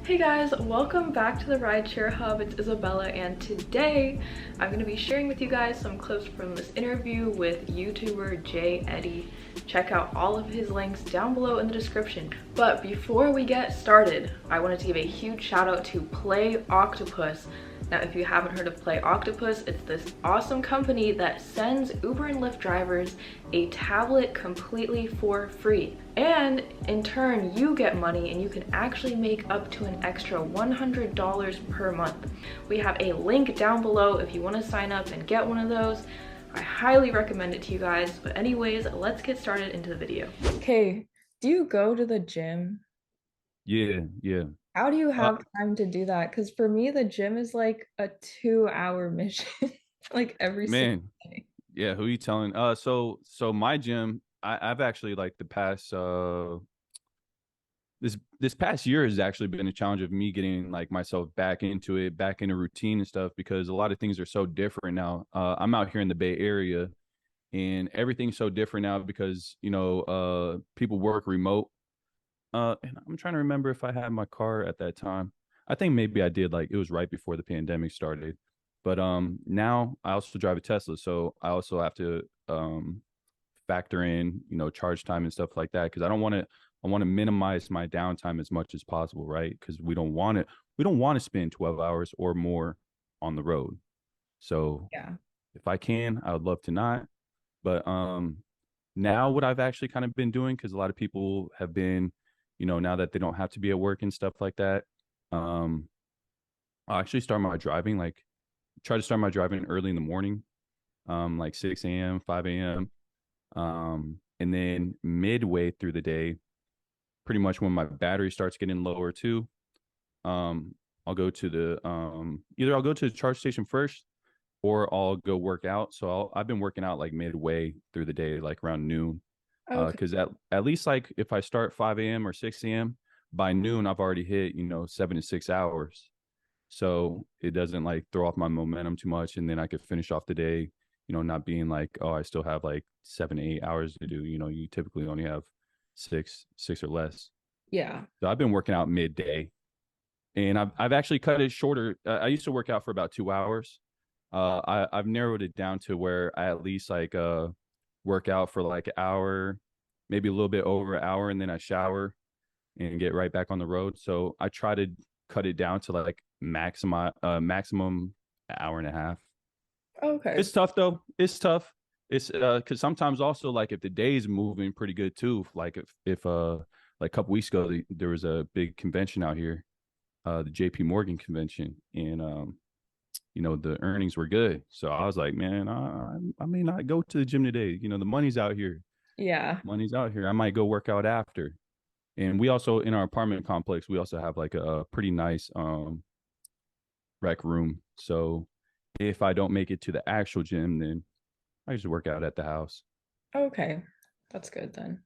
Hey guys, welcome back to the Rideshare Hub. It's Isabella, and today I'm going to be sharing with you guys some clips from this interview with YouTuber Jay Eddy. Check out all of his links down below in the description. But before we get started, I wanted to give a huge shout out to Play Octopus. Now, if you haven't heard of Play Octopus, it's this awesome company that sends Uber and Lyft drivers a tablet completely for free. And in turn, you get money and you can actually make up to an extra $100 per month. We have a link down below if you want to sign up and get one of those. I highly recommend it to you guys. But anyways, let's get started into the video. Okay, do you go to the gym? Yeah. How do you Uh, have time to do that? Because for me, the gym is like a 2-hour mission, like every single man, day. yeah, who you telling? So my gym, I've actually like the past this past year has actually been a challenge of me getting like myself back into it, back into routine and stuff because a lot of things are so different now. I'm out here in the Bay Area and everything's so different now because, people work remote. And I'm trying to remember if I had my car at that time. I think maybe I did, like it was right before the pandemic started. But now I also drive a Tesla, so I also have to factor in, charge time and stuff like that because I want to minimize my downtime as much as possible, right? Because we don't want to spend 12 hours or more on the road. So Yeah. if I can, I would love to not. But now what I've actually kind of been doing, because a lot of people have been, now that they don't have to be at work and stuff like that, um, I'll actually start my driving, like try to start my driving early in the morning, like 6 a.m., 5 a.m. And then midway through the day, pretty much when my battery starts getting lower too, um, I'll go to the either I'll go to the charge station first or I'll go work out. So I've been working out like midway through the day, like around noon. Okay. Because at least like if I start 5 a.m. or 6 a.m., by noon I've already hit 7 to 6 hours. So it doesn't like throw off my momentum too much, and then I could finish off the day, not being like, oh, I still have like 7 to 8 hours to do. You typically only have six or less. Yeah. So I've been working out midday, and I've actually cut it shorter. I used to work out for about 2 hours. I've narrowed it down to where I at least like work out for like an hour, maybe a little bit over an hour, and then I shower and get right back on the road. So I try to cut it down to like maximum an hour and a half. Okay. It's tough though. It's tough. It's because sometimes also like if the day is moving pretty good too. Like if like a couple weeks ago there was a big convention out here, the JP Morgan convention, and the earnings were good. So I was like, man, I may not go to the gym today. The money's out here. Yeah. Money's out here. I might go work out after. And we also in our apartment complex, we also have like a pretty nice rec room. So if I don't make it to the actual gym, then I just work out at the house. Okay. That's good then.